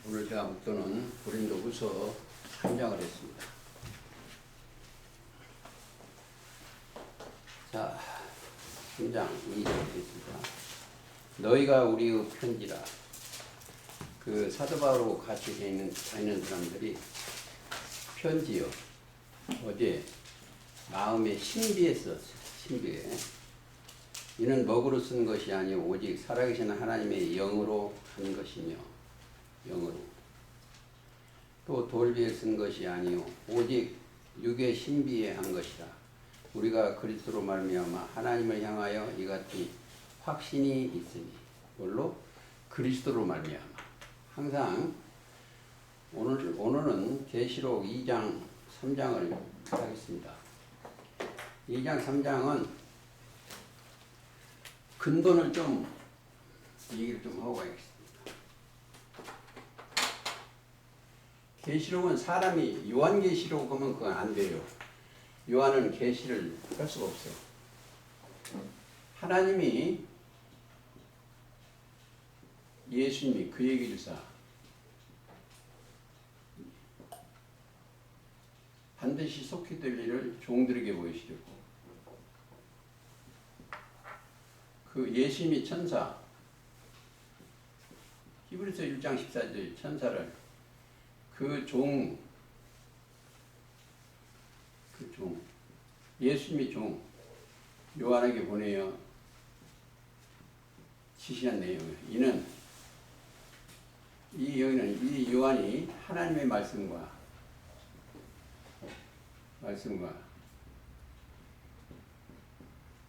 오늘 제가 묵도는 고린도후서 3장을 했습니다. 자, 3장 2절 했습니다. 너희가 우리의 편지라. 그 사도 바울하고 같이 다니는 사람들이 편지요. 어제 마음에 신비에 썼어요. 신비에. 이는 먹으로 쓴 것이 아니오 오직 살아계신 하나님의 영으로 한 것이며 영으로 또 돌비에 쓴 것이 아니오 오직 육의 신비에 한 것이라. 우리가 그리스도로 말미암아 하나님을 향하여 이같이 확신이 있으니 뭘로? 그리스도로 말미암아. 항상 오늘은 계시록 2장 3장을 하겠습니다. 2장 3장은 근본을 좀 얘기를 좀 하고 가겠습니다. 계시록은 사람이 요한계시록 하면 그건 안 돼요. 요한은 계시를 할 수가 없어요. 하나님이 예수님이 그 얘기 주사 반드시 속히 될 일을 종들에게 보이시려고. 그 예수님이 천사 히브리서 1장 14절 천사를 그 종 예수님이 종 요한에게 보내어 지시한 내용이에요. 이는 이 요한이 하나님의 말씀과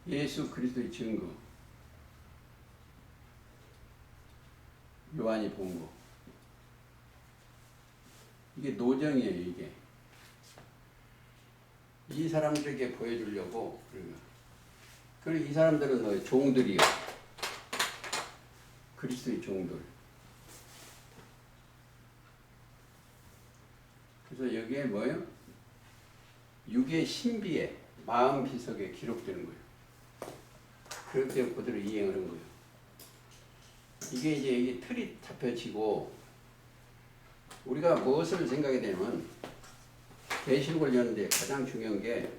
예수 그리스도의 증거 요한이 본 거. 이게 노정이에요, 이게. 이 사람들에게 보여주려고. 그리고 이 사람들은 종들이요. 그리스도의 종들. 그래서 여기에 뭐예요? 육의 신비에 마음 비석에 기록되는 거예요. 그렇게 그대로 이행을 한 거예요. 이게 틀이 잡혀지고 우리가 무엇을 생각하게 되면 계시록을 여는데 가장 중요한 게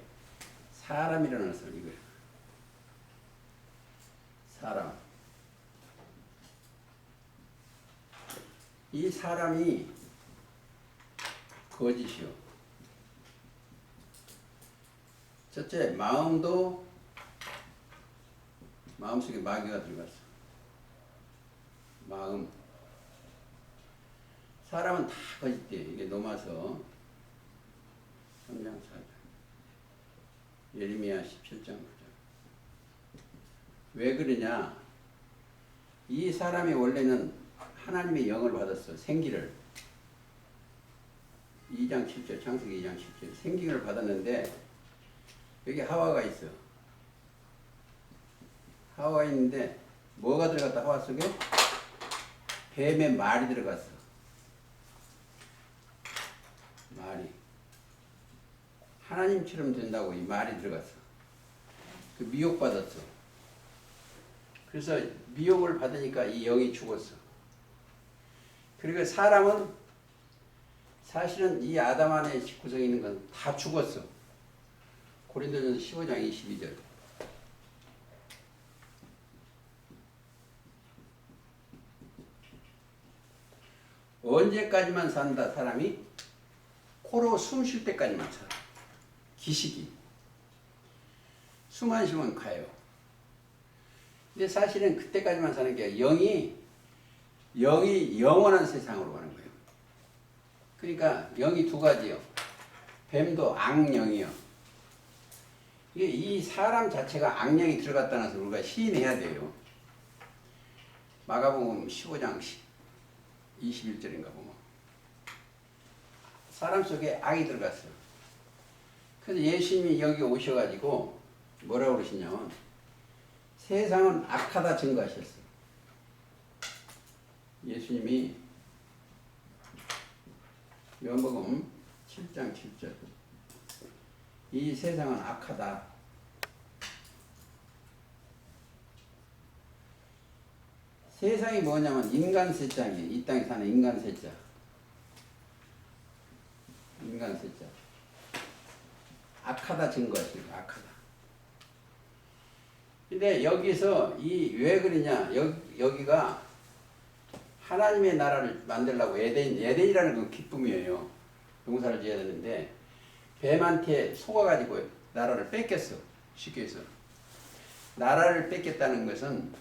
사람이라는 것을 이거예요. 사람. 이 사람이 거짓이요. 첫째, 마음속에 마귀가 들어갔어. 마음. 사람은 다 거짓돼. 이게 넘어서 3장 4절. 예레미야 17장 9절. 왜 그러냐? 이 사람이 원래는 하나님의 영을 받았어. 생기를. 2장 7절, 창세기 2장 7절. 생기를 받았는데 여기 하와가 있어. 하와가 있는데 뭐가 들어갔다 하와 속에? 뱀의 말이 들어갔어. 말이. 하나님처럼 된다고 이 말이 들어갔어. 그 미혹받았어. 그래서 미혹을 받으니까 이 영이 죽었어. 그리고 사람은 사실은 이 아담 안에 구성에 있는 건 다 죽었어. 고린도전서 15장 22절. 언제까지만 산다 사람이? 코로 숨 쉴 때까지만 살아. 기식이. 숨 안 쉬면 가요. 근데 사실은 그때까지만 사는 게 영이 영원한 세상으로 가는 거예요. 그러니까 영이 두 가지요. 뱀도 악령이요. 이 사람 자체가 악령이 들어갔다는 것을 우리가 시인해야 돼요. 마가복음 15장 21절인가 보면 사람 속에 악이 들어갔어요. 그래서 예수님이 여기 오셔가지고 뭐라고 그러시냐면 세상은 악하다 증거하셨어요. 예수님이 요한복음 7장 7절 이 세상은 악하다. 세상이 뭐냐면 인간 세상이에요. 이 땅에 사는 인간 세자. 인간 세자. 악하다 증거하시고 악하다. 근데 여기서 이 왜 그러냐? 여기가 하나님의 나라를 만들려고 에덴이라는 건 기쁨이에요. 농사를 지어야 되는데 뱀한테 속아가지고 나라를 뺏겼어. 쉽게 해서. 나라를 뺏겼다는 것은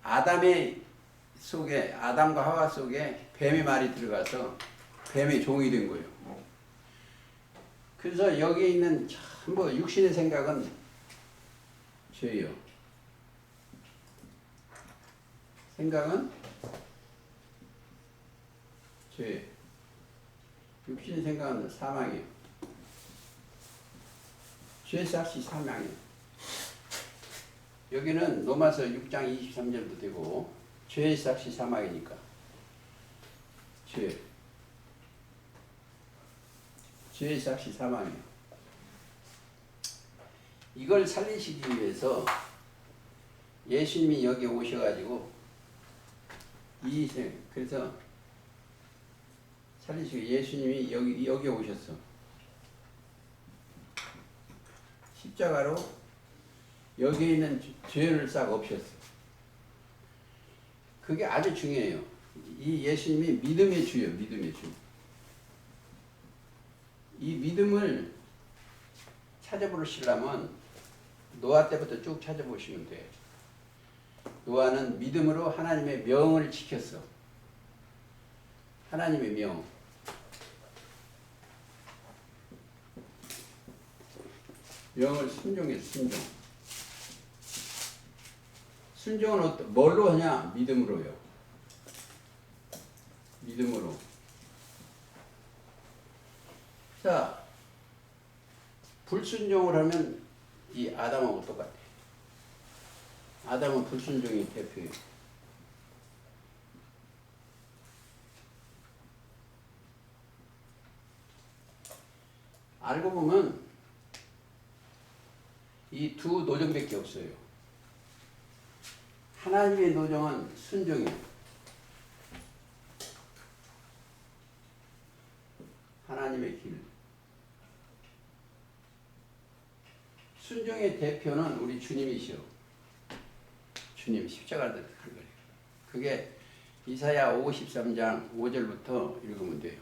아담과 하와 속에 뱀의 말이 들어가서 뱀의 종이 된 거예요. 그래서 여기에 있는 전부 육신의 생각은 죄예요. 생각은 죄. 육신의 생각은 사망이에요. 죄 삭시 사망이에요. 여기는 로마서 6장 23절도 되고 죄의 삭시 사망이니까 죄의 삭시 사망이에요. 이걸 살리시기 위해서 예수님이 여기 오셔가지고 그래서 살리시기 예수님이 여기 오셨어. 십자가로 여기에 있는 죄를 싹 없앴어. 그게 아주 중요해요. 이 예수님이 믿음의 주요, 믿음의 주. 이 믿음을 찾아보시려면 노아 때부터 쭉 찾아보시면 돼요. 노아는 믿음으로 하나님의 명을 지켰어. 하나님의 명. 명을 순종했어, 순종. 순종은 뭘로 하냐? 믿음으로요. 믿음으로. 자, 불순종을 하면 이 아담하고 똑같아. 아담은 불순종이 대표예요. 알고 보면 이 두 노정밖에 없어요. 하나님의 노정은 순종이에요. 하나님의 길. 순종의 대표는 우리 주님이시오. 주님 십자가를 들은 거예요. 그게 이사야 53장 5절부터 읽으면 돼요.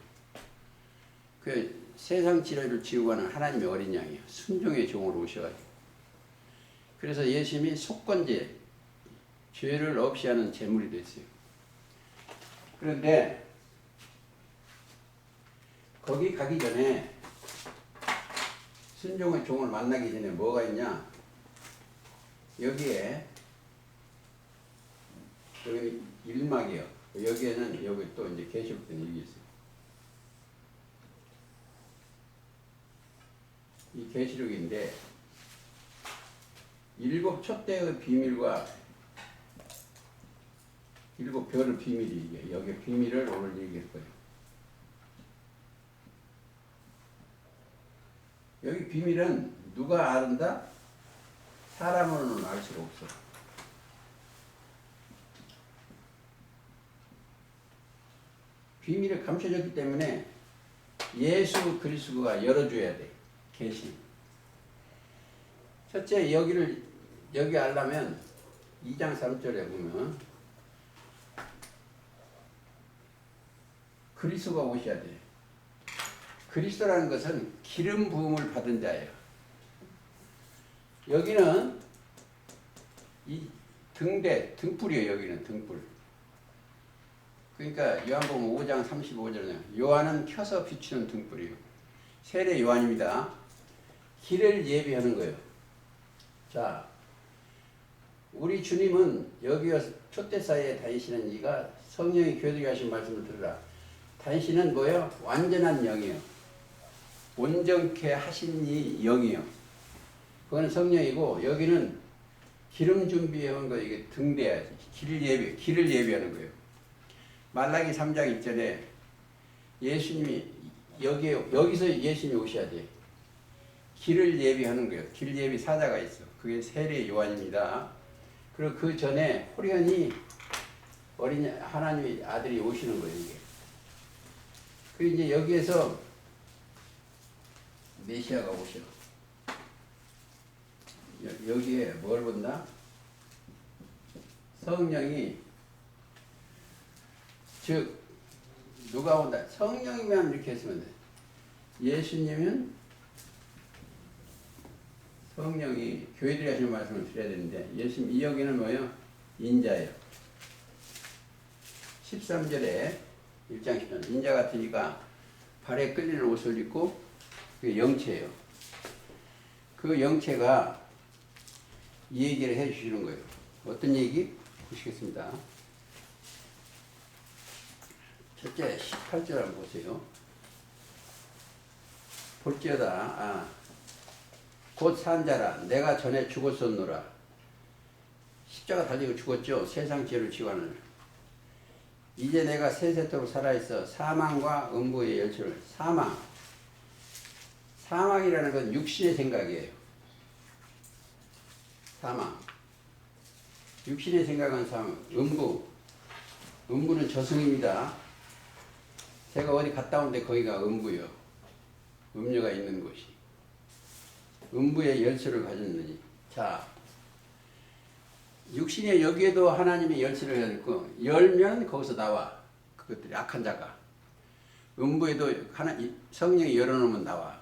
그 세상 지뢰를 지우고 가는 하나님의 어린 양이에요. 순종의 종으로 오셔가지고. 그래서 예수님이 속건제, 죄를 없이 하는 제물이 됐어요. 그런데 거기 가기 전에 순종의 종을 만나기 전에 뭐가 있냐? 여기에 여기 일막이요. 여기에는 여기 또 이제 계시록된 일이 있어요. 이 계시록인데 7 촛대의 비밀과 7 별의 비밀이 이게 여기 비밀을 오늘 얘기할 거예요. 여기 비밀은 누가 아는다? 사람으로는 알 수가 없어. 비밀이 감춰졌기 때문에 예수 그리스도가 열어줘야 돼. 계시. 첫째 여기 알려면 2장 3절에 보면 그리스도가 오셔야 돼. 그리스도라는 것은 기름 부음을 받은 자예요. 여기는 이 등불이에요. 여기는 등불. 그러니까 요한복음 5장 35절에 요한은 켜서 비추는 등불이에요. 세례 요한입니다. 길을 예비하는 거예요. 자, 우리 주님은 여기와 촛대 사이에 다니시는 이가 성령이 교독에 하신 말씀을 들으라. 다니시는 뭐예요? 완전한 영이에요. 온전케 하신 이 영이에요. 그거는 성령이고 여기는 기름 준비해온 거 이게 등대야지. 길을 예비하는 거예요. 말라기 3장 1절에 예수님이 여기서 예수님이 오셔야 돼. 길을 예비하는 거예요. 길 예비 사자가 있어. 그게 세례 요한입니다. 그리고 그 전에 호련히 어린 하나님의 아들이 오시는 거예요, 이게. 그리고 이제 여기에서 메시아가 오셔. 여기에 뭘 본다? 성령이, 즉 누가 온다? 성령이면 이렇게 했으면 돼. 예수님은 성령이 교회들이 하시는 말씀을 드려야 되는데, 예수님 이 여기는 뭐예요? 인자예요. 13절에 1장 10절 인자 같으니까 발에 끌리는 옷을 입고 그게 영체예요. 그 영체가 이 얘기를 해 주시는 거예요. 어떤 얘기? 보시겠습니다. 첫째 18절 한번 보세요. 볼지어다 곧 산자라 내가 전에 죽었었노라. 십자가 달리고 죽었죠. 세상 죄를 지고 하는. 이제 내가 세세토록 살아있어 사망과 음부의 열쇠를. 사망이라는 건 육신의 생각이에요. 사망. 육신의 생각은 사망. 음부는 저승입니다. 제가 어디 갔다 온데 거기가 음부요. 음료가 있는 곳이. 음부의 열쇠를 가졌느니. 자, 육신의 여기에도 하나님의 열쇠를 가졌고, 열면 거기서 나와. 그것들이 악한 자가. 음부에도 성령이 열어놓으면 나와.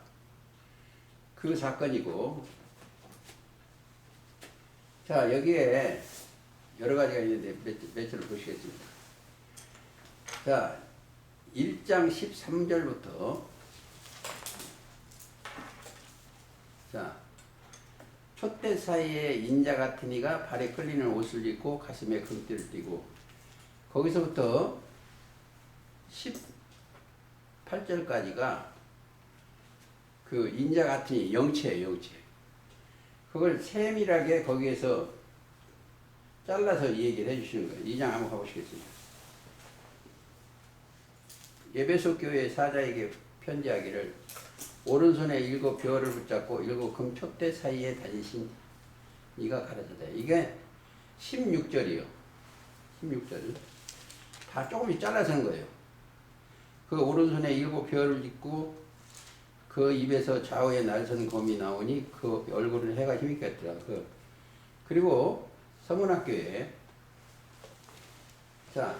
그 사건이고. 자, 여기에 여러 가지가 있는데 몇 절을 보시겠습니다. 자, 1장 13절부터 자, 촛대 사이에 인자 같은 이가 발에 끌리는 옷을 입고 가슴에 금띠를 띠고, 거기서부터 18절까지가 그 인자 같은 이 영체예요, 영체. 그걸 세밀하게 거기에서 잘라서 얘기를 해주시는 거예요. 2장 한번 가보시겠습니다. 에베소 교회 사자에게 편지하기를 오른손에 7 별을 붙잡고 7 금촛대 사이에 다니신 이가 가르쳐다. 이게 16절이요. 16절. 다 조금씩 잘라서 한 거예요. 그 오른손에 7 별을 짓고 그 입에서 좌우에 날선 검이 나오니 그 얼굴은 해가 힘있게 했더라. 그리고 서문학교에 자,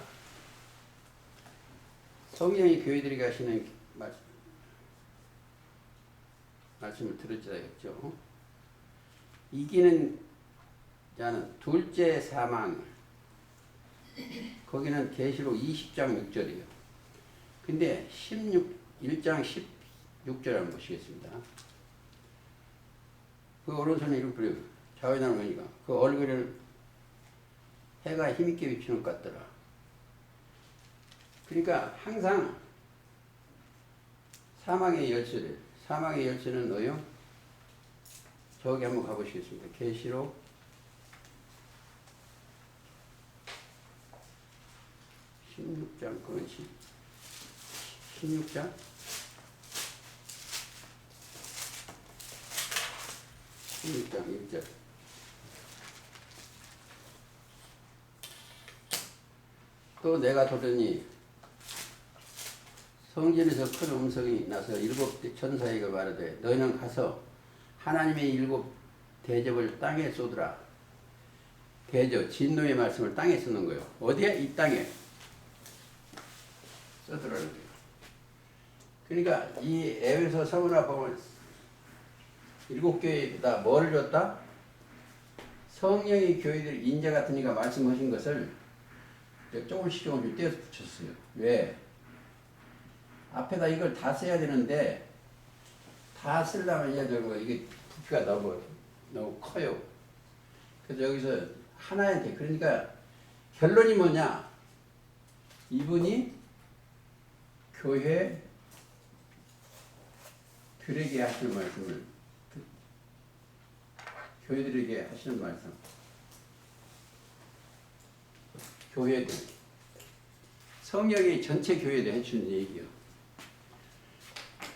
성령이 교회들이 하시는 말씀을 들었잖아요. 이기는 자는 둘째 사망. 거기는 계시록 20장 6절이에요. 근데 1장 16절 한번 보시겠습니다. 그 오른손에 이렇게 부려 좌우에 나오는 거니까 그 얼굴을 해가 힘있게 비추는 것 같더라. 그러니까 항상 사망의 열쇠는 뭐요? 저기 한번 가보시겠습니다. 계시록 16장, 그건 16장? 16장 1절. 또 내가 보더니 성전에서 큰 음성이 나서 7 천사에게 말하되 너희는 가서 하나님의 7 대접을 땅에 쏟으라. 대접, 진노의 말씀을 땅에 쏟는 거예요. 어디에? 이 땅에 쏟으라는 거예요. 그러니까 이 에베소 서문화 보면 7 교회에다 뭐를 줬다? 성령의 교회들 인자 같은 이가 말씀하신 것을 조금씩 떼어서 붙였어요. 왜? 앞에다 이걸 다 써야 되는데 다 쓰려면 이게 부피가 너무 커요. 그래서 여기서 하나한테, 그러니까 결론이 뭐냐? 이분이 교회 들에게 하시는 말씀을, 교회들에게 하시는 말씀, 교회들, 성령이 전체 교회에 해주는 얘기요.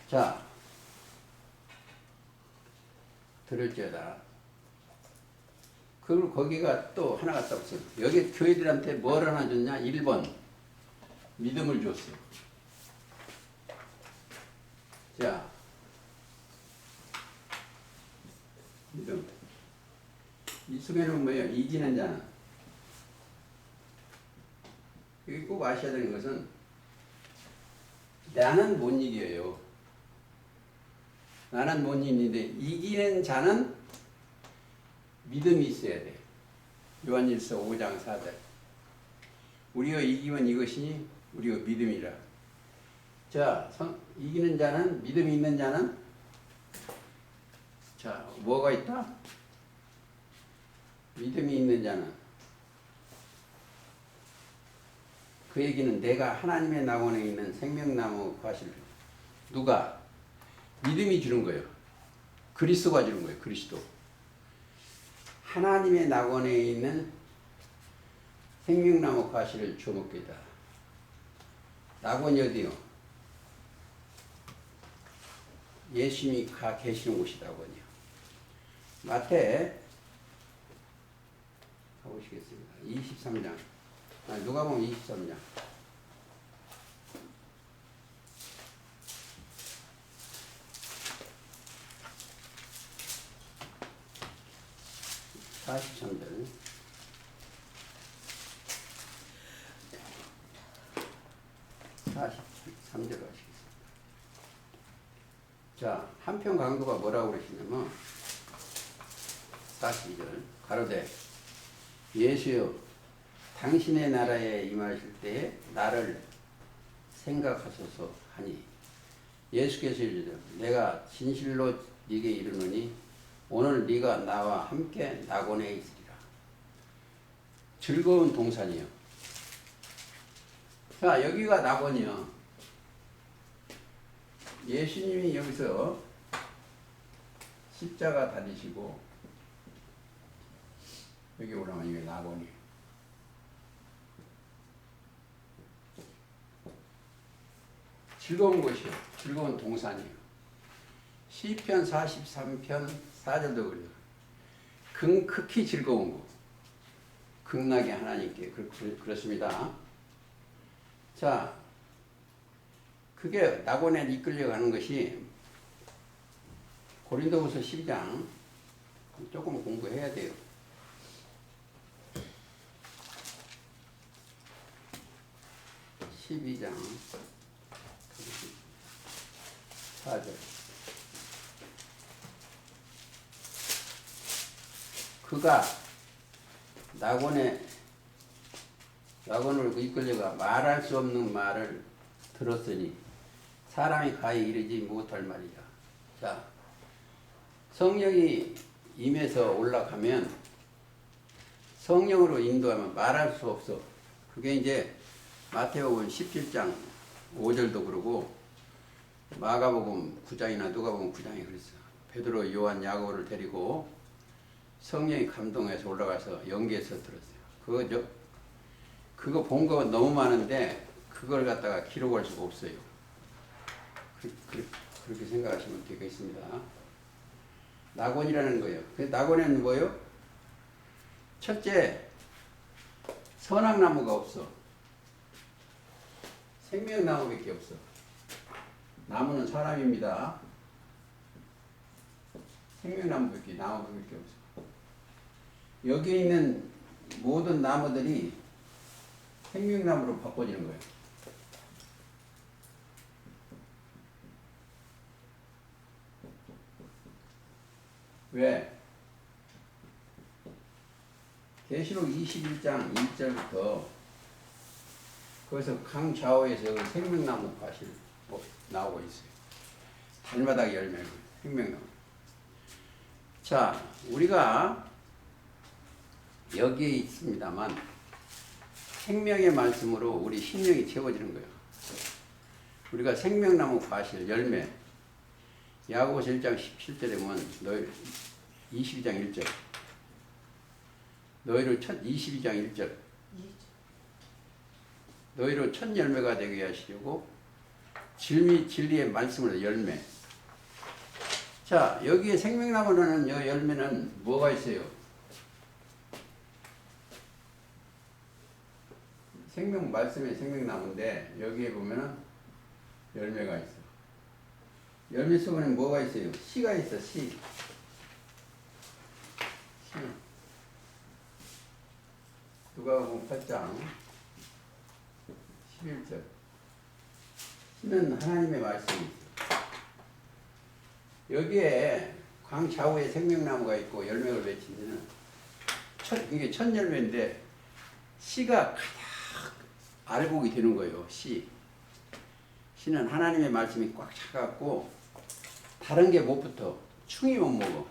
자, 들을지어다 그리고 거기가 또 하나가 더 없어. 여기 교회들한테 뭘 하나 줬냐? 1번 믿음을 줬어. 자, 믿음. 이 속에는 뭐예요? 이기는 자는. 여기 꼭 아셔야 되는 것은 나는 못 이겨요. 나는 못 이기는데 이기는 자는 믿음이 있어야 돼. 요한일서 5장 4절. 우리가 이기면 이것이니 우리가 믿음이라. 자, 이기는 자는, 믿음이 있는 자는, 자, 뭐가 있다? 믿음이 있는 자는, 그 얘기는 내가 하나님의 낙원에 있는 생명나무 과실, 누가? 믿음이 주는 거예요. 그리스도가 주는 거예요. 그리스도. 하나님의 낙원에 있는 생명나무 과실을 주먹겠다. 낙원이 어디요? 예수님이 가 계시는 곳이 낙원이요. 마태 가보시겠습니다. 23장. 누가 보면 23장. (43절) 43절 하시겠습니다. 자, 한편 강도가 뭐라고 그러시냐면 42절 가로되 예수여 당신의 나라에 임하실 때에 나를 생각하소서 하니 예수께서 이르되 내가 진실로 네게 이르노니 오늘 네가 나와 함께 낙원에 있으리라. 즐거운 동산이요. 자, 여기가 낙원이요. 예수님이 여기서 십자가 다니시고 여기 오라면 이게 낙원이에요. 즐거운 곳이요. 즐거운 동산이에요. 시편 43편 4절도 그래요. 극히 즐거운 곳. 극락의 하나님께 그렇습니다. 자, 그게 낙원에 이끌려가는 것이 고린도후서 12장 조금 공부해야 돼요. 12장 4절. 그가 낙원을 이끌려가 말할 수 없는 말을 들었으니 사람이 가히 이르지 못할 말이야. 자, 성령이 임해서 올라가면 성령으로 인도하면 말할 수 없어. 그게 이제 마태복음 17장 5절도 그러고 마가복음 9장이나 누가복음 9장이 그랬어. 베드로, 요한, 야고보를 데리고 성령이 감동해서 올라가서 연기해서 들었어요. 그거 본 거 너무 많은데 그걸 갖다가 기록할 수가 없어요. 그렇게 생각하시면 되겠습니다. 낙원이라는 거예요. 그 낙원에는 뭐예요? 첫째, 선악나무가 없어. 생명나무밖에 없어. 나무는 사람입니다. 생명나무밖에 나무밖에 없어. 여기 있는 모든 나무들이 생명나무로 바꿔지는 거예요. 왜? 계시록 21장 1절부터 거기서 강 좌우에서 생명나무 과실 나오고 있어요. 달마다 열매고 생명나무. 자, 우리가 여기에 있습니다만 생명의 말씀으로 우리 심령이 채워지는 거예요. 우리가 생명나무 과실 열매 야고보서 1장 17절에 보면 너희 22장 1절 너희를 22장 1절 너희로 첫 열매가 되게 하시려고 진리의 말씀으로 열매. 자, 여기에 생명나무라는 열매는 뭐가 있어요? 생명 말씀의 생명나무인데 여기에 보면은 열매가 있어. 열매 속에는 뭐가 있어요? 씨가 있어. 씨. 씨. 9 8장 11절. 씨는 하나님의 말씀이 있어. 여기에 광좌우에 생명나무가 있고 열매를 맺히면은 이게 첫 열매인데 씨가 가득 알곡이 되는 거예요. 씨. 씨는 하나님의 말씀이 꽉 차갖고 다른 게 못 붙어. 충이 못 먹어.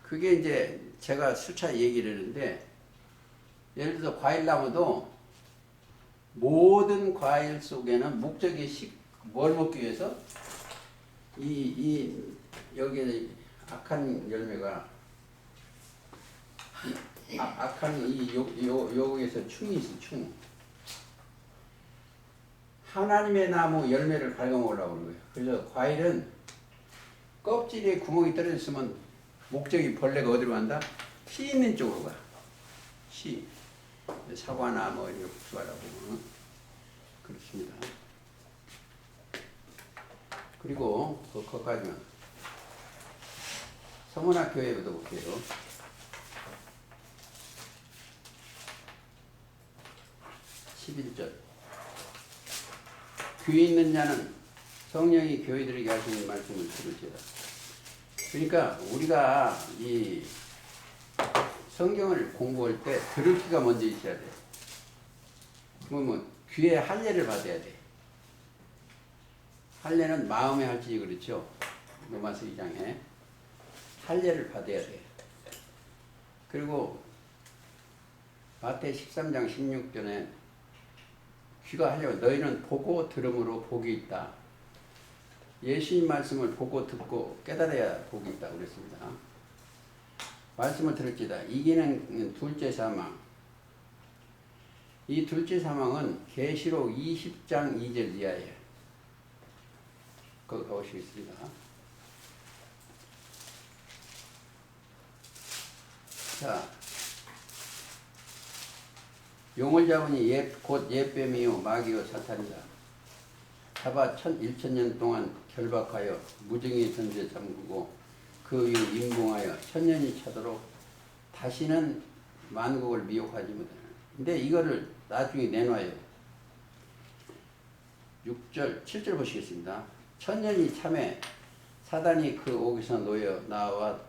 그게 이제 제가 수차 얘기를 했는데 예를 들어서 과일나무도 모든 과일 속에는 목적이 뭘 먹기 위해서 여기에 악한 열매가 악한 여기에서 충이 있어. 충. 하나님의 나무 열매를 갉아먹으려고 그러는 거예요. 그래서 과일은 껍질에 구멍이 떨어져 있으면 목적이 벌레가 어디로 간다? 씨 있는 쪽으로 가. 씨. 사과나 뭐 이런 국수하라고 그렇습니다. 그리고 거기까지만 서문학 교회부터 볼게요. 11절. 귀 있는 자는 성령이 교회들에게 하시는 말씀을 들을지어다. 그러니까 우리가 이 성경을 공부할 때 들을 귀가 먼저 있어야 돼. 그러면 귀에 할례를 받아야 돼. 할례는 마음의 할지 그렇죠. 로마서 2장에 할례를 받아야 돼. 그리고 마태 13장 16절에 귀가 하려고 너희는 보고 들음으로 복이 있다. 예수님 말씀을 보고 듣고 깨달아야 복이 있다 그랬습니다. 말씀을 들을지다. 이기는 둘째 사망. 이 둘째 사망은 계시록 20장 2절 이하에 거기 가보시겠습니다. 자, 용을 잡으니 곧 옛뱀이요 마귀요 사탄이다. 잡아 1000년 동안 결박하여 무정의 전제 잠그고 그 이후 임봉하여 1000년이 차도록 다시는 만국을 미혹하지 못하는. 근데 이거를 나중에 내놔요. 6절, 7절 보시겠습니다. 1000년이 참에 사단이 그 옥에서 놓여 나와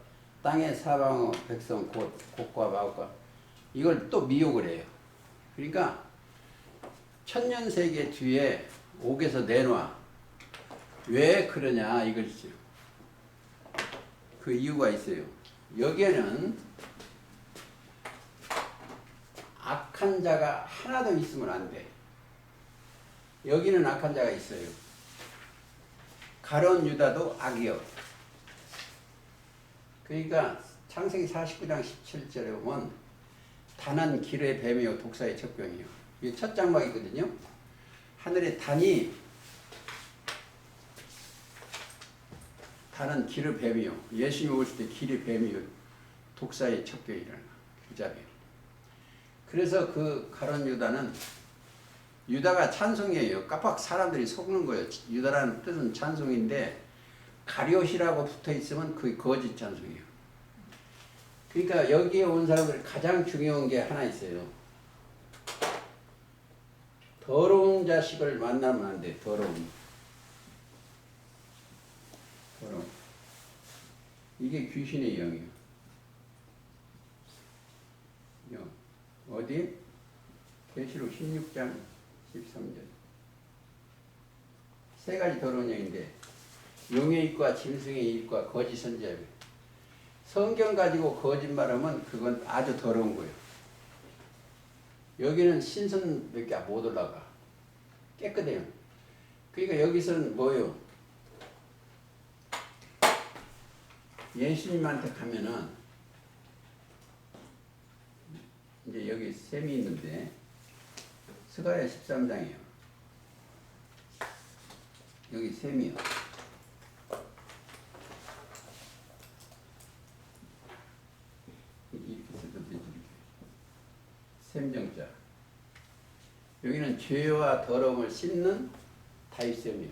땅의 사방의 백성 곧 곡과 마곡과 이걸 또 미혹을 해요. 그러니까 1000년 세계 뒤에 옥에서 내놔. 왜 그러냐 이것이죠. 그 이유가 있어요. 여기에는 악한 자가 하나도 있으면 안 돼. 여기는 악한 자가 있어요. 가룟 유다도 악이요. 그러니까 창세기 49장 17절에 보면 단은 길의 뱀이요 독사의 척병이요. 이게 첫 장막이거든요. 하늘의 단이 단은 길의 뱀이요. 예수님이 오실 때 길의 뱀이요 독사의 척병이라는 규잡이요. 그래서 그 가룟 유다는 유다가 찬송이에요. 깜빡 사람들이 속는 거예요. 유다라는 뜻은 찬송인데 가룟이라고 붙어 있으면 그게 거짓 찬송이에요. 그러니까 여기에 온 사람들 가장 중요한 게 하나 있어요. 더러운 자식을 만나면 안 돼. 더러운. 이게 귀신의 영이에요. 영. 어디? 계시록 16장 13절. 세 가지 더러운 영인데 용의 입과 짐승의 입과 거짓 선지자. 성경 가지고 거짓말하면 그건 아주 더러운 거예요. 여기는 신선밖에 못 올라가. 깨끗해요. 그러니까 여기서는 뭐예요? 예수님한테 가면은 이제 여기 셈이 있는데 스가랴 13장이에요. 여기 셈이요. 이렇게 써도 되지. 셈정자. 여기는 죄와 더러움을 씻는 다윗셈이요.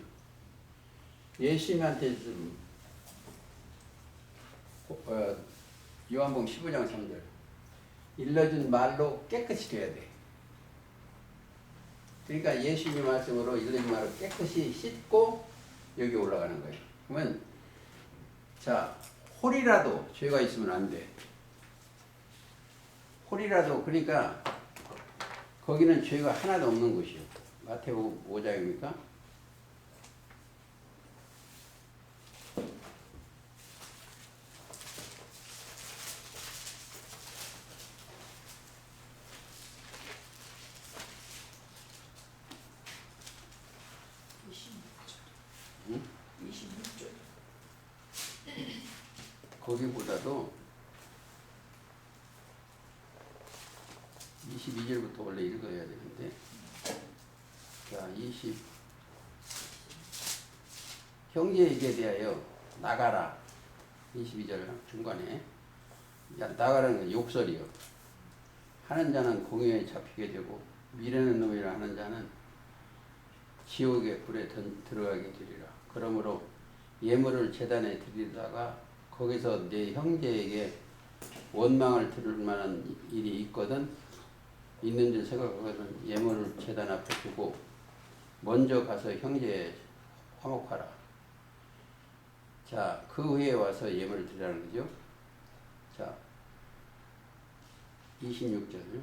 예수님한테 요한복음 15장 3절 일러준 말로 깨끗이 돼야 돼. 그러니까 예수님의 말씀으로 일러준 말로 깨끗이 씻고 여기 올라가는 거예요. 그러면 자, 홀이라도 죄가 있으면 안 돼. 홀이라도, 그러니까 거기는 죄가 하나도 없는 곳이요. 마태복음 5장입니까? 응? 26절. 거기보다도 22절부터 원래 읽어야 되는데, 자, 형제에게 대하여 나가라. 22절 중간에. 야, 나가라는 건 욕설이요. 하는 자는 공회에 잡히게 되고, 미련한 놈이라 하는 자는 지옥의 불에 들어가게 되리라. 그러므로 예물을 제단에 드리다가 거기서 내 형제에게 원망을 들을 만한 일이 있는 줄 생각하거든 예물을 제단 앞에 두고 먼저 가서 형제에 화목하라. 자, 그 후에 와서 예물을 드리라는 거죠. 자, 26절.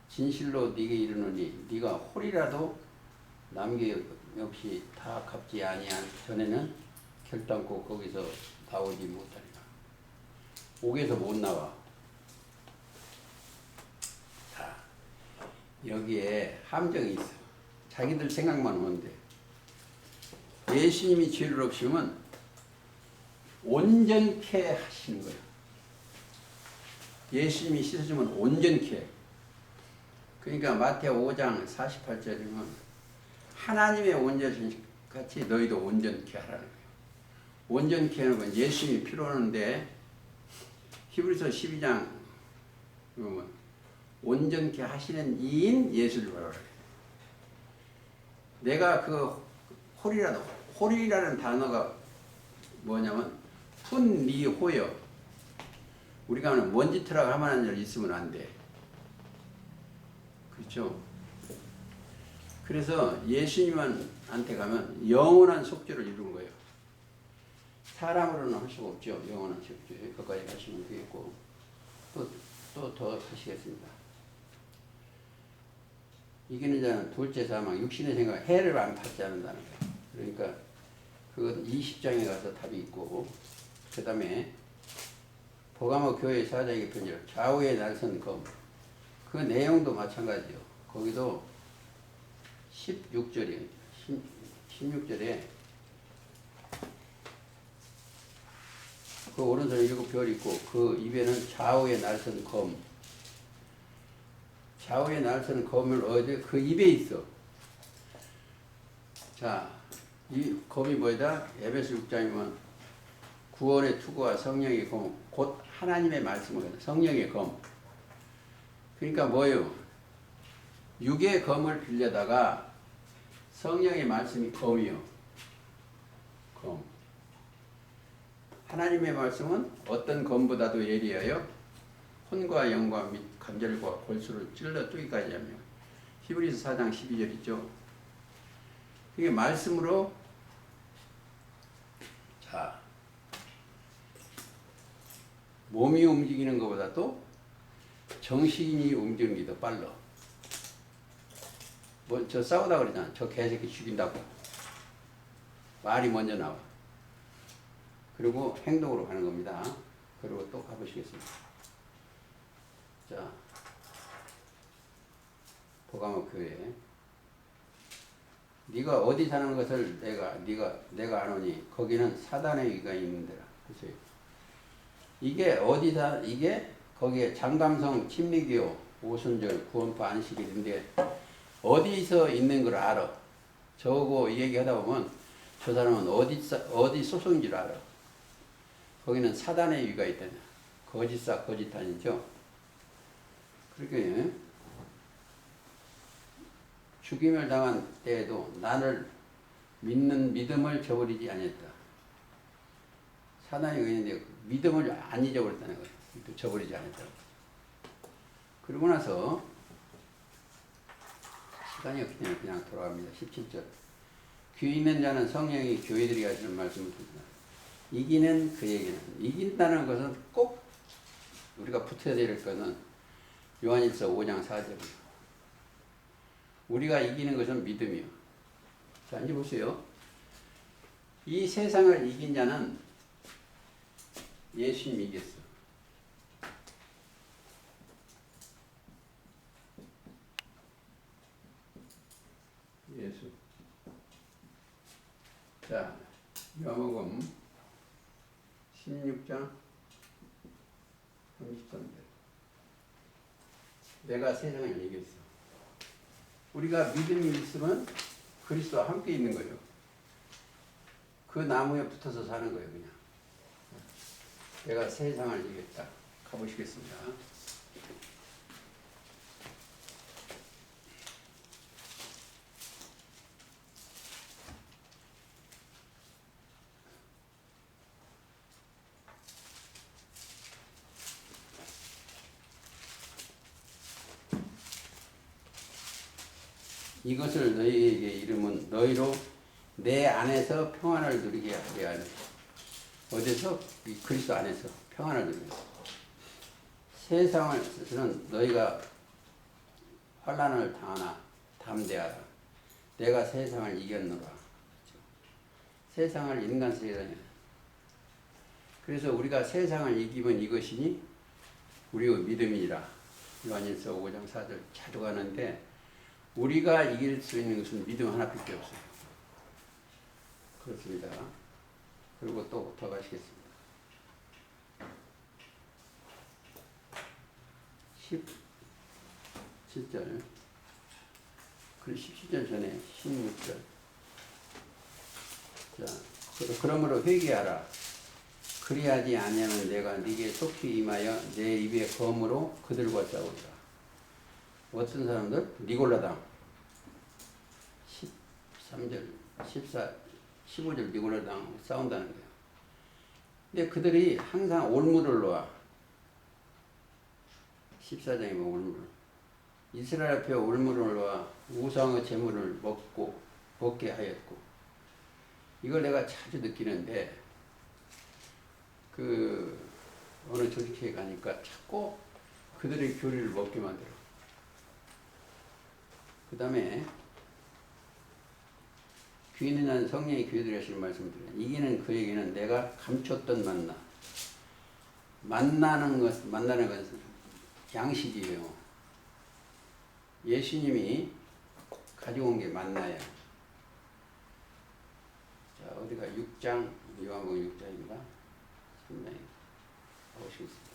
진실로 네게 이르노니 네가 홀이라도 남게 역시 다 갚지 아니한 전에는 결단코 거기서 나오지 못하리라. 옥에서 못 나와. 자, 여기에 함정이 있어. 자기들 생각만 하는데 예수님이 죄를 없으면 온전케 하시는 거예요. 예수님이 씻어주면 온전케. 그러니까 마태오 5장 48절이면 하나님의 온전하신 같이 너희도 온전케 하라는 거예요. 온전케 하는 건 예수님이 필요한데 히브리서 12장 보면 온전케 하시는 이인 예수를 바라라. 내가 그 홀이라는 단어가 뭐냐면 훈리호여. 우리가 하는 먼지트라고 할 만한 일 있으면 안 돼. 그렇죠? 그래서 예수님한테 가면 영원한 속죄를 이룬 거예요. 사람으로는 할 수가 없죠. 영원한 속죄. 거기까지 하시면 되겠고 또 더 하시겠습니다. 이기는 자는 둘째 사망, 육신의 생각, 해를 안 받지 않는다는 거예요. 그러니까 그건 20장에 가서 답이 있고, 그 다음에 버가모 교회 사자에게 편지를 좌우의 날선 검, 그 내용도 마찬가지요. 거기도 16절이에요. 16절에 그 오른손에 7별 있고 그 입에는 좌우의 날선 검. 좌우의 날선 검을 어디 그 입에 있어. 자, 이 검이 뭐다? 에베소 6장이면 구원의 투구와 성령의 검, 곧 하나님의 말씀을 성령의 검. 그러니까 뭐예요? 육의 검을 빌려다가 성령의 말씀이 검이요. 검. 하나님의 말씀은 어떤 검보다도 예리하여 혼과 영과 및 관절과 골수를 찔러 뚫기까지 하며. 히브리서 4장 12절 있죠. 이게 말씀으로 자 몸이 움직이는 것보다도 정신이 움직이는 게 더 빨라. 뭐 저 싸우다 그러잖아. 저 개새끼 죽인다고. 말이 먼저 나와. 그리고 행동으로 가는 겁니다. 그리고 또 가보시겠습니다. 자, 버가모 교회. 네가 어디 사는 것을 내가 아노니 거기는 사단의 위가 있는 데라. 그래서 이게 어디다 이게 거기에 장감성 침례교 오순절 구원파 안식일인데 어디서 있는 걸 알아. 저거 얘기하다 보면 저 사람은 어디 소속인 줄 알아. 거기는 사단의 위가 있다냐. 거짓사 거짓단이죠. 그렇게 죽임을 당한 때에도 나를 믿는 믿음을 저버리지 아니했다. 사단이 의인데 믿음을 안 잊어버렸다는 거예요. 저버리지 않았다. 그러고 나서 시간이 없기 때문에 그냥 돌아갑니다. 17절. 귀 있는 자는 성령이 교회들이 하시는 말씀을 듣는다. 이기는 그에게는, 이긴다는 것은 꼭 우리가 붙어야 될 것은 요한일서 5장 4절이에요. 우리가 이기는 것은 믿음이요. 자, 이제 보세요. 이 세상을 이긴 자는 예수님이 이겼어. 예수. 자, 요한복음 16장 33절. 내가 세상을 이겼어. 우리가 믿음이 있으면 그리스도와 함께 있는 거예요. 그 나무에 붙어서 사는 거예요, 그냥. 내가 세상을 이겼다. 가보시겠습니다. 이것을 너희에게 이름은 너희로 내 안에서 평안을 누리게 하게 하는. 어디서? 이 그리스도 안에서 평안을 누리게. 세상에서는 너희가 환난을 당하나 담대하라. 내가 세상을 이겼노라. 세상을 인간 세상이야. 그래서 우리가 세상을 이기면 이것이니 우리의 믿음이라. 요한일서 5장 4절 자주 가는데 우리가 이길 수 있는 것은 믿음 하나밖에 없어요. 그렇습니다. 그리고 또 더 가시겠습니다. 17절. 그리고 17절 전에 16절. 자, 그러므로 회개하라. 그리하지 아니하면 내가 네게 속히 임하여 내 입의 검으로 그들과 싸우리라. 어떤 사람들? 니골라당 13절, 15절 니골라당 싸운다는 거예요. 근데 그들이 항상 올무를 놓아. 14장에 보면 올무를. 이스라엘 앞에 올무를 놓아 우상의 제물을 먹게 하였고. 이걸 내가 자주 느끼는데 어느 조직회에 가니까 자꾸 그들의 교리를 먹게 만들어. 그 다음에 귀 있는 자는 성령이 교회들이 하시는 말씀을 드려요. 이기는 그에게는 내가 감췄던 만나는 것은 양식이에요. 예수님이 가지고 온 게 만나예요. 자, 어디가 6장, 요한복음 6장입니다. 상당히 보시겠습니다.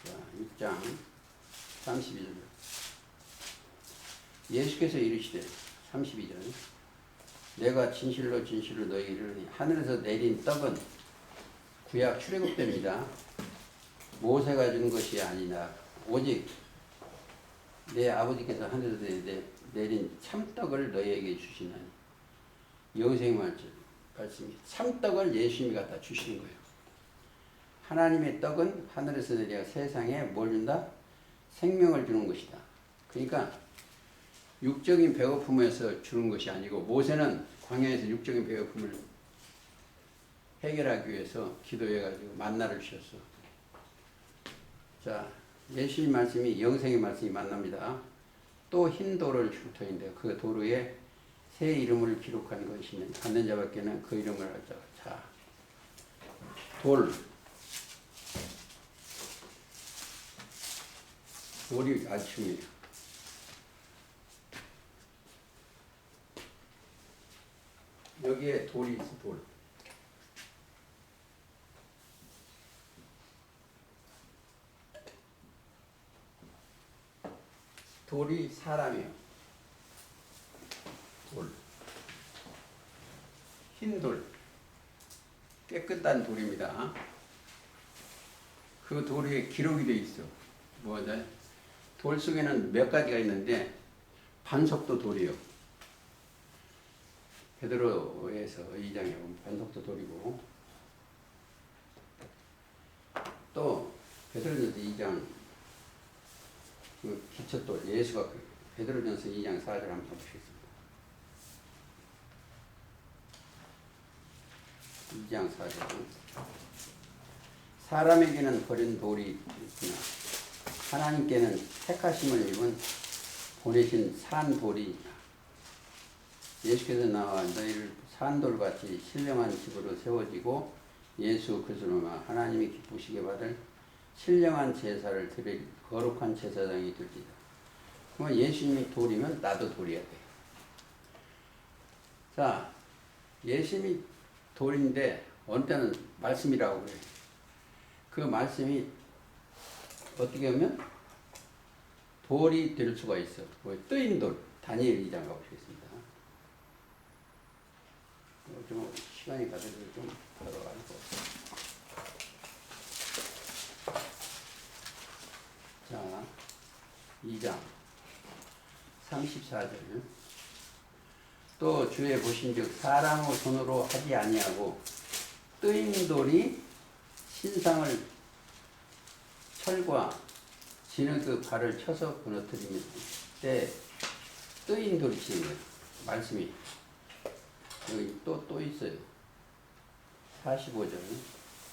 자, 6장 32절. 예수께서 이르시되 32절. 내가 진실로 너희에게 이르노니 하늘에서 내린 떡은 구약 출애굽때입니다. 모세가 준 것이 아니라 오직 내 아버지께서 하늘에서 내린 참떡을 너희에게 주시나니. 여기서 말씀이 참떡을 예수님이 갖다 주시는 거예요. 하나님의 떡은 하늘에서 내려 세상에 뭘 준다? 생명을 주는 것이다. 그러니까 육적인 배고픔에서 주는 것이 아니고 모세는 광야에서 육적인 배고픔을 해결하기 위해서 기도해가지고 만나를 주셨어. 자, 예수님 말씀이 영생의 말씀이 만납니다. 또 흰 돌을 줄 터인데 그 도로에 새 이름을 기록한 것이면 받는 자밖에는 그 이름을 알 자가. 자, 돌이 아주 중요해요. 여기에 돌이 있어, 돌. 돌이 사람이에요. 돌. 흰 돌. 깨끗한 돌입니다. 그 돌에 기록이 돼 있어. 뭐냐? 돌 속에는 몇 가지가 있는데 반석도 돌이요. 베드로에서 2장에 보면 반석도 돌이고, 또 베드로전서 2장 그 기초돌 예수가 베드로전서 2장 4절 한번 보시겠습니다. 2장 4절. 사람에게는 버린 돌이 있으나 하나님께는 택하심을 입은 보내신 산 돌이 예수께서 나와 너희를 산돌같이 신령한 집으로 세워지고 예수 그리스도로 하나님이 기쁘시게 받을 신령한 제사를 드릴 거룩한 제사장이 될지다. 그러면 예수님이 돌이면 나도 돌이어야 돼. 자, 예수님이 돌인데 어느 때는 말씀이라고 그래. 그 말씀이 어떻게 하면 돌이 될 수가 있어. 뜨인 돌. 다니엘 2장 가보시겠습니다. 좀 시간이 가서 좀 걸어가지고. 자, 2장 34절. 또 주의 보신즉 사람의 손으로 하지 아니하고 뜨인 돌이 신상을 철과 진흙 발을 쳐서 무너뜨리는 때 뜨인 돌이 치는 거예요. 말씀이 여기 또 있어요. 45절.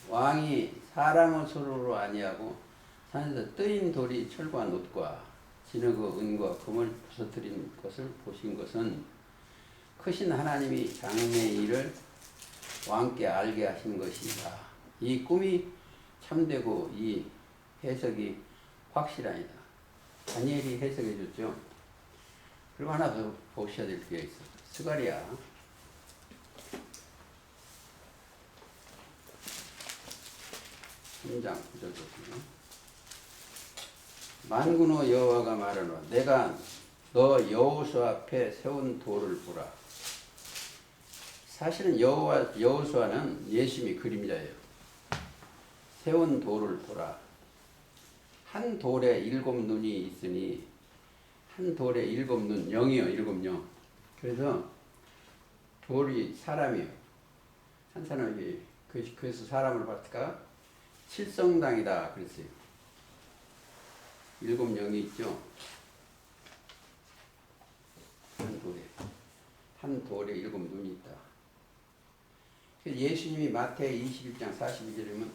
왕이 사람의 손으로 아니하고 산에서 뜨인 돌이 철과 놋과 진흙의 은과 금을 부서뜨린 것을 보신 것은 크신 하나님이 장래의 일을 왕께 알게 하신 것이다. 이 꿈이 참되고 이 해석이 확실하니다. 다니엘이 해석해 줬죠. 그리고 하나 더 보셔야 될 게 있어. 스가랴 3장 9절 보시면 만군의 여호와가 말하노라 내가 너 여호수아 앞에 세운 돌을 보라. 사실은 여호수아는 예수님이 그림자예요. 세운 돌을 보라. 한 돌에 7눈이 있으니 한 돌에 7눈, 0이요, 7영. 그래서 돌이 사람이에요. 한 사람이 그래서 사람을 봤을까? 칠성당이다 그랬어요. 7영이 있죠. 한 돌에 7눈이 있다. 예수님이 마태의 21장 42절이면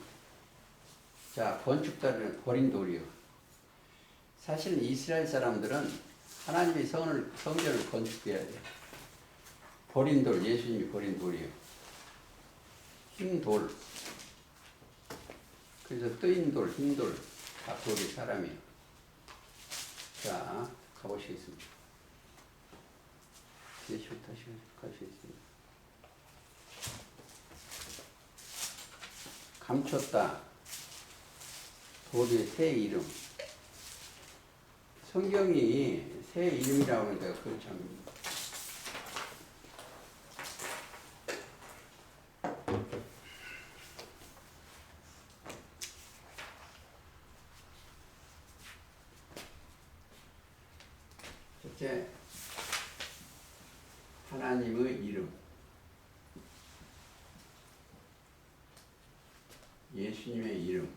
자, 건축자들은 버린 돌이요. 사실은 이스라엘 사람들은 하나님의 성전을 건축해야 돼요. 버린 돌, 예수님이 버린 돌이요. 흰 돌. 그래서 뜨인 돌, 흰 돌, 다 돌이 사람이에요. 자, 가보시겠습니다. 예수부터 가시겠습니다. 감췄다. 돌의 새 이름. 성경이 새 이름이라고 하니까 그건 참 첫째, 하나님의 이름. 예수님의 이름.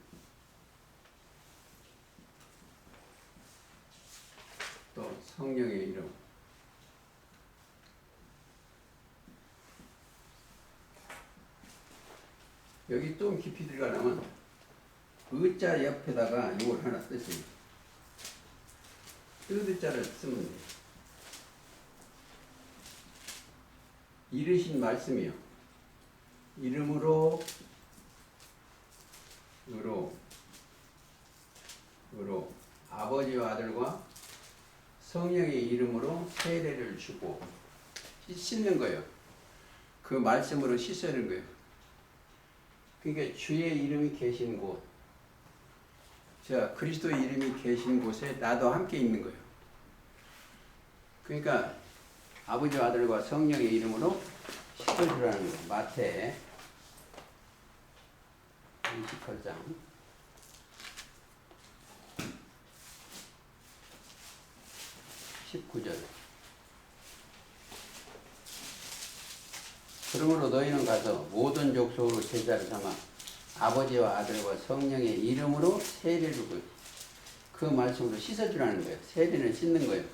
또 성령의 이름. 여기 좀 깊이 들어가려면 의자 옆에다가 이걸 하나 쓰세요. 의자를 쓰면 돼요. 이르신 말씀이요. 이름으로 아버지와 아들과 성령의 이름으로 세례를 주고 씻는 거예요. 그 말씀으로 씻는 거예요. 그러니까 주의 이름이 계신 곳, 자 그리스도의 이름이 계신 곳에 나도 함께 있는 거예요. 그러니까 아버지와 아들과 성령의 이름으로 씻어주라는 거예요. 마태 28장 19절. 그러므로 너희는 가서 모든 족속으로 제자를 삼아 아버지와 아들과 성령의 이름으로 세례를 그 말씀으로 씻어주라는 거예요. 세례는 씻는 거예요.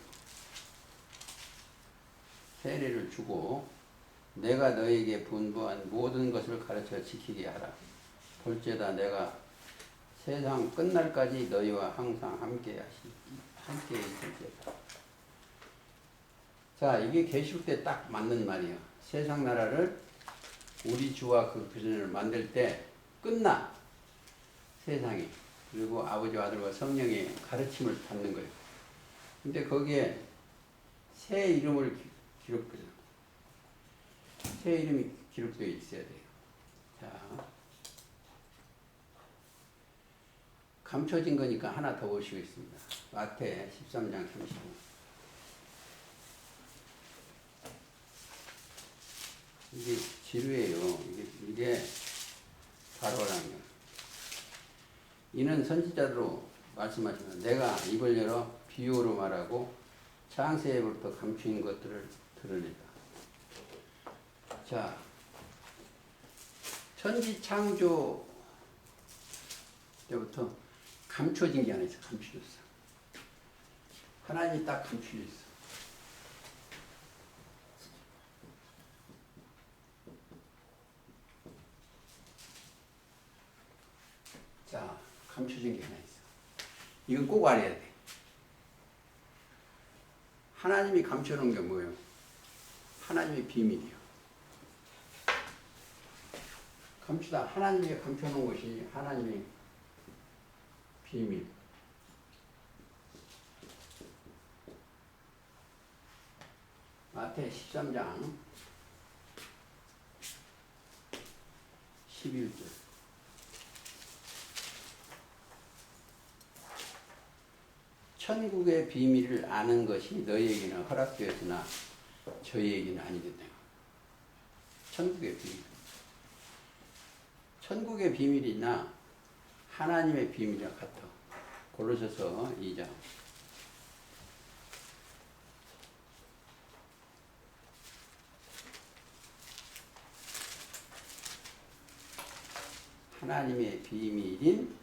세례를 주고 내가 너에게 분부한 모든 것을 가르쳐 지키게 하라. 볼지어다 내가 세상 끝날까지 너희와 항상 함께 있을지어다. 자, 이게 계시록 때 딱 맞는 말이에요. 세상 나라를 우리 주와 그 교전을 만들 때 끝나 세상이. 그리고 아버지와 아들과 성령의 가르침을 받는 거예요. 근데 거기에 새 이름을 기록해요. 새 이름이 기록되어 있어야 돼요. 자, 감춰진 거니까 하나 더 보시겠습니다. 마태 13장 35. 이게 지루해요. 이게 바로라는 거예요. 이는 선지자로 말씀하시면 내가 입을 열어 비유로 말하고 창세에부터 감추인 것들을 드러내라. 자, 천지 창조 때부터 감춰진 게 아니라 감추졌어. 하나님이 딱 감추졌어. 자, 감춰진 게 하나 있어. 이건 꼭 알아야 돼. 하나님이 감춰놓은 게 뭐예요? 하나님의 비밀이요. 감추다. 하나님이 감춰놓은 것이 하나님의 비밀. 마태 13장 11절. 천국의 비밀을 아는 것이 너희에게는 허락되었으나 저희에게는 아니겠네요. 천국의 비밀. 천국의 비밀이나 하나님의 비밀이랑 같아. 골로새서 2장. 하나님의 비밀인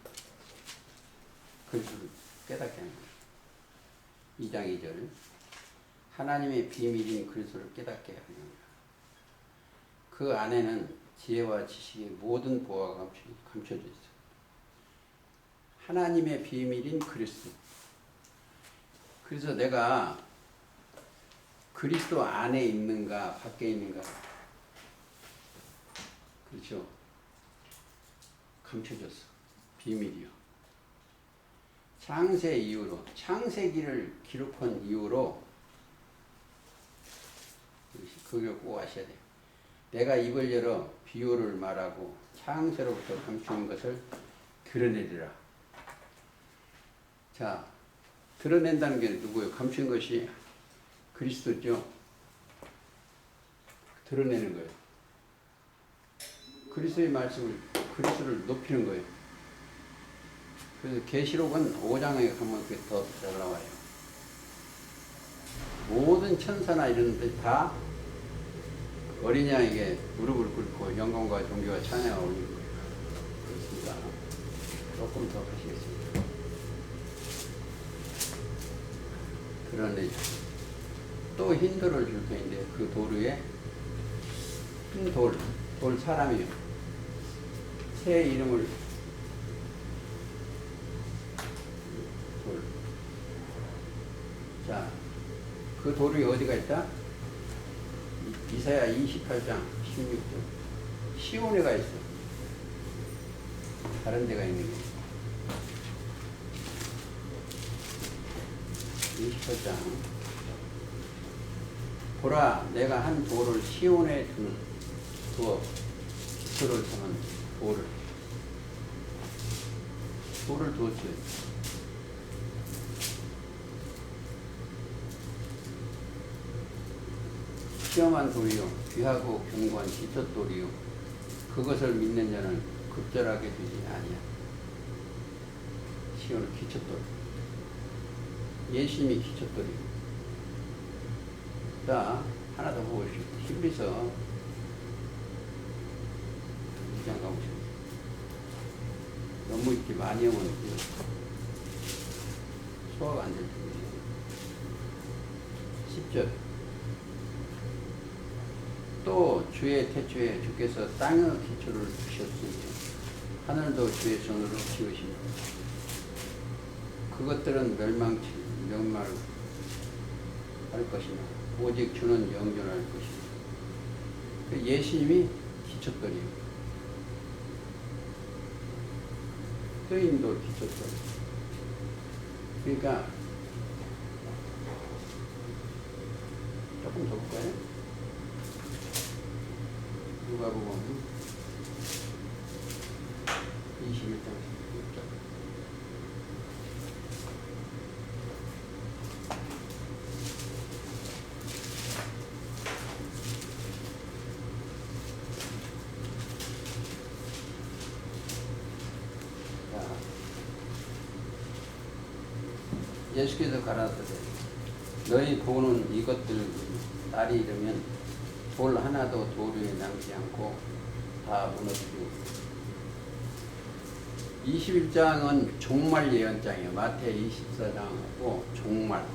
그리스도를 깨닫게 하는 거예요. 2장 2절. 하나님의 비밀인 그리스도를 깨닫게 하는 거예요. 그 안에는 지혜와 지식의 모든 보화가 감춰져 있어요. 하나님의 비밀인 그리스도. 그래서 내가 그리스도 안에 있는가 밖에 있는가, 그렇죠? 감춰졌어. 비밀이요. 창세 이후로, 창세기를 기록한 이후로, 그걸 꼭 아셔야 돼요. 내가 입을 열어 비유를 말하고 창세로부터 감추는 것을 드러내리라. 자, 드러낸다는 게 누구예요? 감춘 것이 그리스도죠. 드러내는 거예요. 그리스도의 말씀을, 그리스도를 높이는 거예요. 그래서 계시록은 5장에 가면 그게 더 잘 나와요. 모든 천사나 이런 데 다 어린 양에게 무릎을 꿇고 영광과 존귀와 찬양을 올리는 거예요. 그렇습니다. 조금 더 하시겠습니다. 그런데 또 흰 돌을 줄 터인데 그 돌 위에 흰 돌 사람이요. 새 이름을 돌. 자, 그 돌이 어디가 있다? 이사야 28장 16절. 시온에가 있어. 다른 데가 있는 게. 28장. 보라, 내가 한 돌을 시온에 두어 기초를 삼은 돌을 두었어요. 시험한 돌이요, 귀하고 견고한 기초돌이요, 그것을 믿는 자는 급절하게 되지 아니야. 시온 기초돌. 예수님이 기초돌이고 자, 하나 더 보십시오. 히브리서 2장 가보십시오. 너무 이렇게 많이 하면 소화가 안 될 텐데. 10절. 또 주의 태초에 주께서 땅의 기초를 두셨으니 하늘도 주의 손으로 지으시니 그것들은 멸망할 것이나 오직 주는 영존할 것이니. 그 예수님이 기초돌이에요. 뜨인돌 기초돌. 그러니까 조금 더 볼까요? 누가복음 21장 16절. 예수께서 가라사대 너희 보는 이것들 날이 이르면 돌 하나도 돌 위에 남지 않고 다 무너지고. 21장은 종말 예언장이에요. 마태 24장하고 종말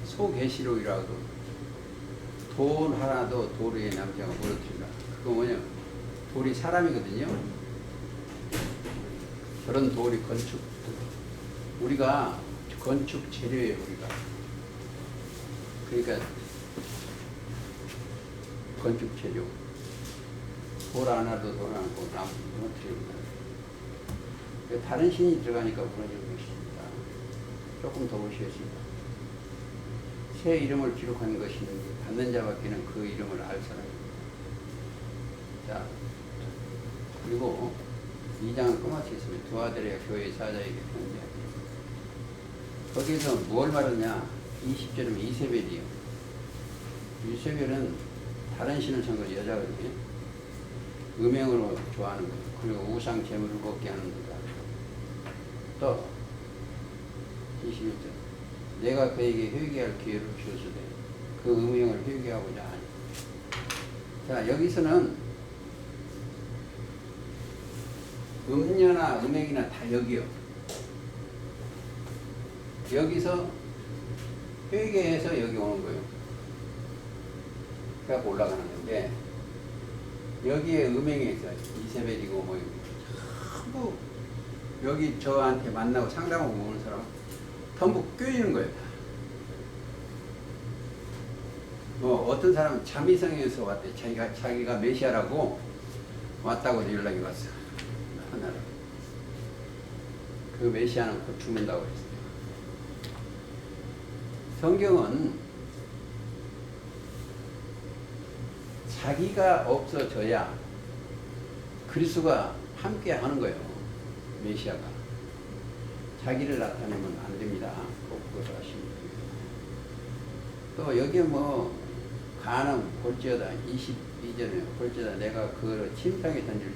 소계시록이라고 돌 하나도 돌 위에 남지 않고 무너뜨린다. 그거 뭐냐? 돌이 사람이거든요. 저런 돌이 건축, 우리가 건축 재료예요. 우리가 그러니까 건축 재료. 돌 하나도 돌 않고 나무 무너뜨립니다. 다른 신이 들어가니까 무너지는 것입니다. 조금 더 보시겠습니다. 새 이름을 기록하는 것이 있는데 받는 자밖에는 그 이름을 알 사람입니다. 자, 그리고 2장을 끝마치겠습니다. 두아데레 교회 사자에게 편지하기. 거기에서 뭘 말하냐? 20절이면 이세벨이요. 이세벨은 다른 신을 찬 여자거든요. 음행으로 좋아하는 거예요. 그리고 우상 제물을 먹게 하는 거다. 또 21절. 내가 그에게 회개할 기회를 주었으되 그 음행을 회개하고자 하니. 자, 여기서는 음녀나 음행이나 다 여기요. 여기서 회개해서 여기 오는 거예요. 그래갖고 올라가는 건데, 여기에 음행에 있어요. 이세벨이고 뭐 전부 여기 저한테 만나고 상담하고 오는 사람 전부 껴있는 거예요. 뭐 어떤 사람은 자미성에서 왔대. 자기가 메시아라고 왔다고 연락이 왔어. 하나를. 그 메시아는 곧 죽는다고 했어요. 성경은 자기가 없어져야 그리스도가 함께 하는 거예요. 메시아가. 자기를 나타내면 안 됩니다. 꼭 그것을 하시면 돼요. 또 여기에 뭐 간음 볼지어다 22절에 볼지어다 내가 그거를 침상에 던지고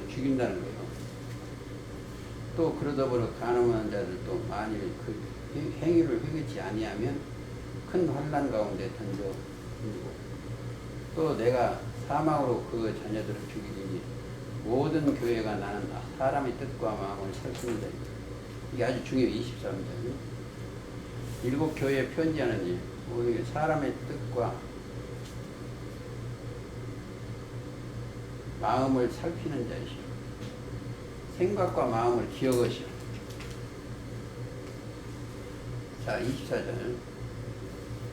죽인다는 거예요. 또 그러다 보니 간음하는 자들도 만일 그 행위를 회개치 아니하면 큰 환난 가운데 던지고 또 내가 사망으로 그 자녀들을 죽이니 모든 교회가 나는 사람의 뜻과 마음을 살피는다. 이게 아주 중요해요. 23절. 7 교회에 편지하는 일. 모든 사람의 뜻과 마음을 살피는 자이시오. 생각과 마음을 기억하시오. 자, 24절.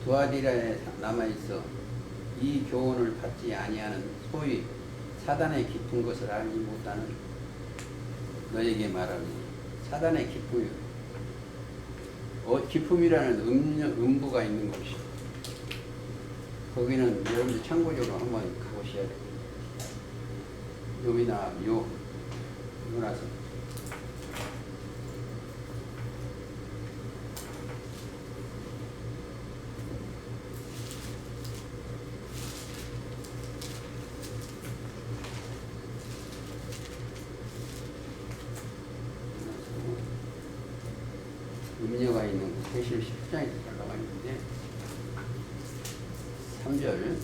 두아디라에 남아있어 이 교훈을 받지 아니하는 소위 사단의 깊은 것을 알지 못하는 너에게 말하니. 사단의 기쁨이요. 기쁨이라는 음부가 있는 곳이요. 거기는 여러분들 참고적으로 한번 가보셔야 됩니다. 요미나 요나서. 음녀가 있는 대실 10장에 올라가 있는데 3절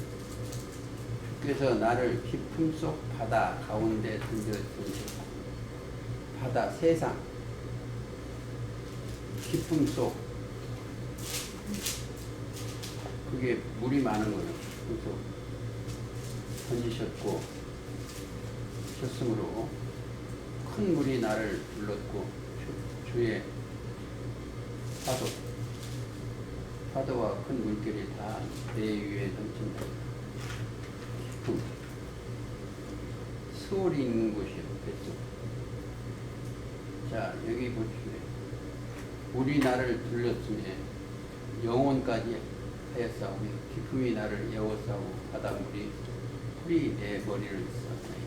주께서 나를 깊음 속 바다 가운데 던지셨고 바다 세상 깊음 속 그게 물이 많은 거예요. 그래서 던지셨고 셨으므로 큰 물이 나를 불렀고 주의 파도와 큰 물결이 다 내 위에 넘친다. 깊음 수월이 있는 곳이에요. 뱃속. 자 여기 보시면 물이 나를 둘렀으며 영혼까지 하였사오며 깊음이 나를 에워싸고 바닷물이 풀이 내 머리를 쌓나이다.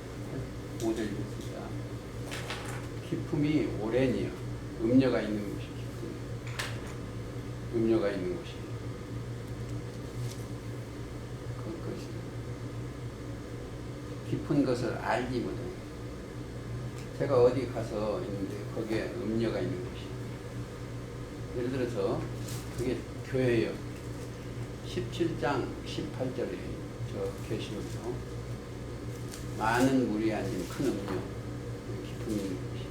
5절 읽습니다. 깊음이 오랜이요. 음료가 있는 곳이 깊음이에요. 음료가 있는 곳이 그것이 깊은 것을 알지 못해요. 제가 어디 가서 있는데 거기에 음료가 있는 곳이 예를 들어서 그게 교회예요. 17장 18절에 저 계시록에서 많은 물이 앉은 큰 음료 깊은 있는 곳이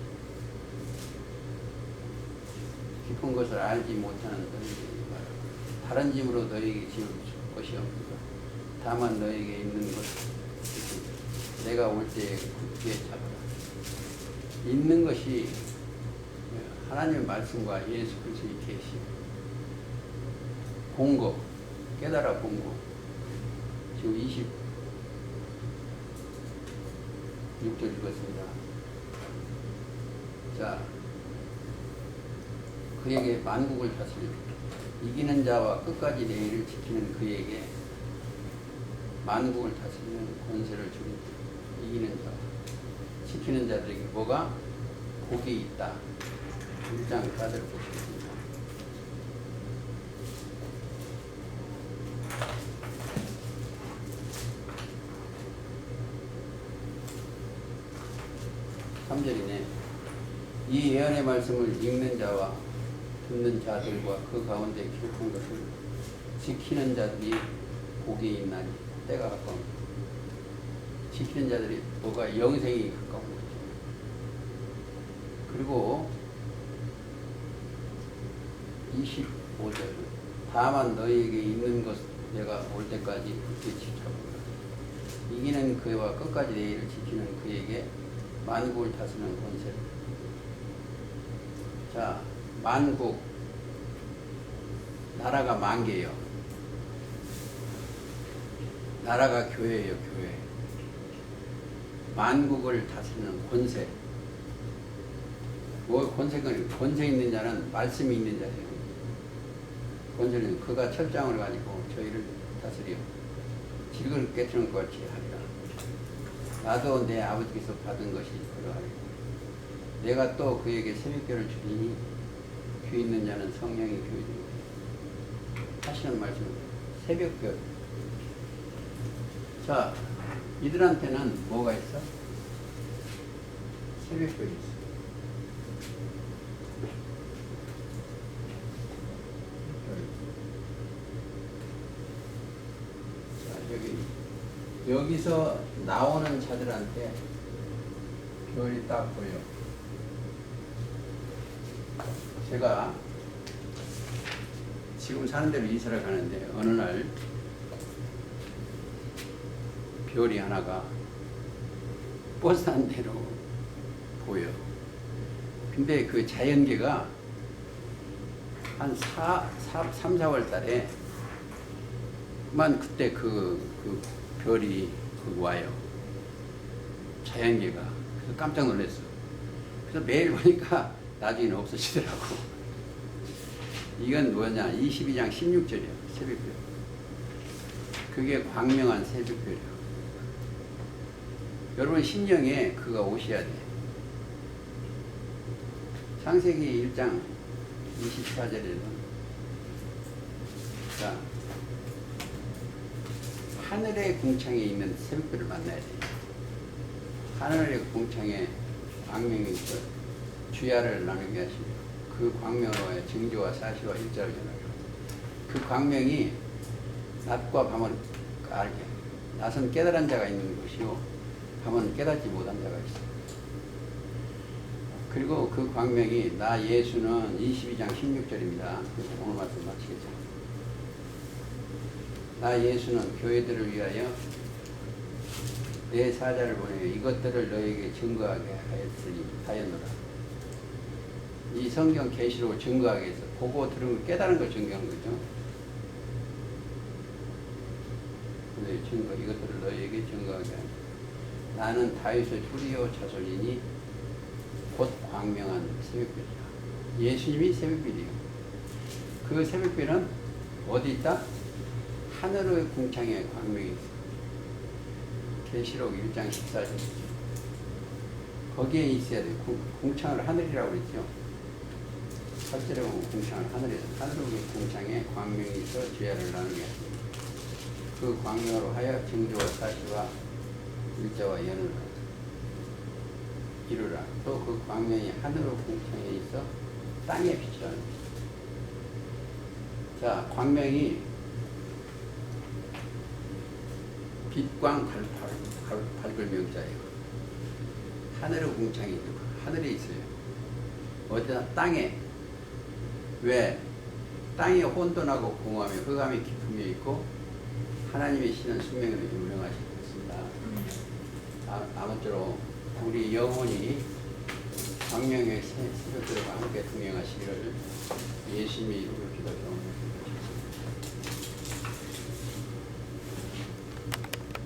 깊은 것을 알지 못하는 너희에게 말하라. 다른 집으로 너희에게 지을 것이 없으라. 다만 너희에게 있는 것 내가 올 때에 굳게 잡아라. 있는 것이 하나님의 말씀과 예수 그리스도의 계시 본거 깨달아 본거 지금 26절 읽었습니다. 자 그에게 만국을 다스리고 이기는 자와 끝까지 내일을 지키는 그에게 만국을 다스리는 권세를 주니 이기는 자 지키는 자들에게 뭐가 복이 있다. 1장 4절 보시겠습니다. 이 예언의 말씀을 읽는 자와 듣는 자들과 그 가운데 기록한 것을 지키는 자들이 복이 있나니 때가 가까운 지키는 자들이 뭐가 영생이 가까운 거죠. 그리고 25절 다만 너희에게 있는 것 내가 올 때까지 굳게 지켜보라. 이기는 그와 끝까지 내일을 지키는 그에게 만국을 다스리는 권세를. 자, 만국 나라가 만개예요. 나라가 교회예요. 교회. 만국을 다스리는 권세. 뭐 권세 있는 자는 말씀이 있는 자예요. 권세는 그가 철장을 가지고 저희를 다스려 질그릇 깨트는 것 같이 하리라. 나도 내 아버지께서 받은 것이 그러하리라. 내가 또 그에게 새벽별을 주리니 귀 있는 자는 성령이 교회되고 하시는 말씀입니다. 새벽별. 자, 이들한테는 뭐가 있어? 새벽별이 있어. 여기서 나오는 자들한테 별이 딱 보여. 제가 지금 사는 대로 이사를 가는데 어느 날 별이 하나가 버스 한 대로 보여. 근데 그 자연계가 한 3, 4월 달에 만 그때 그 별이 와요. 자연계가. 그래서 깜짝 놀랐어. 그래서 매일 보니까 나중에는 없어지더라고. 이건 뭐냐? 22장 16절이야. 새벽별. 그게 광명한 새벽별이야. 여러분 심령에 그가 오셔야 돼. 창세기 1장 24절에는 자 하늘의 궁창에 있는 새벽별을 만나야 돼. 하늘의 궁창에 광명이 있어 주야를 나누게 하시며 그 광명으로의 증조와 사시와 일자를 전하려. 그 광명이 낮과 밤을 알게. 낮은 깨달은 자가 있는 것이요 밤은 깨닫지 못한 자가 있어. 그리고 그 광명이 나 예수는 22장 16절입니다. 오늘 말씀 마치겠죠. 나 예수는 교회들을 위하여 내 사자를 보내어 이것들을 너에게 증거하게 하였노라. 이 성경 계시로 증거하기 위해서 보고 들은 걸 깨달은 걸 증거하는 거죠. 이것들을 너에게 증거하게 하라. 나는 다윗의 뿌리요 자손이니 곧 광명한 새벽별이라. 예수님이 새벽별이에요. 그 새벽별은 어디 있다? 하늘의 궁창에 광명이 있어. 계시록 1장 14절. 거기에 있어야 돼. 궁창을 하늘이라고 그랬죠. 첫째로 보면 궁창을 하늘에서 하늘의 궁창에 광명이 있어 주야를 나누게 하십니다. 그 광명으로 하여 징조와 사시와 일자와 연을 이루라. 또 그 광명이 하늘의 궁창에 있어 땅에 비치라는 것이다. 자, 광명이 빛광 밝을 명자예요. 하늘의 궁창이 하늘에 있어요. 어디나 땅에. 왜? 땅에 혼돈하고 공허하며 흑암의 깊음이 있고 하나님의 신은 수명으로 유명하셨습니다. 아무쪼록 우리 영혼이 광명의 새벽들과 함께 동행하시기를 예수님의 이름으로 기도합니다.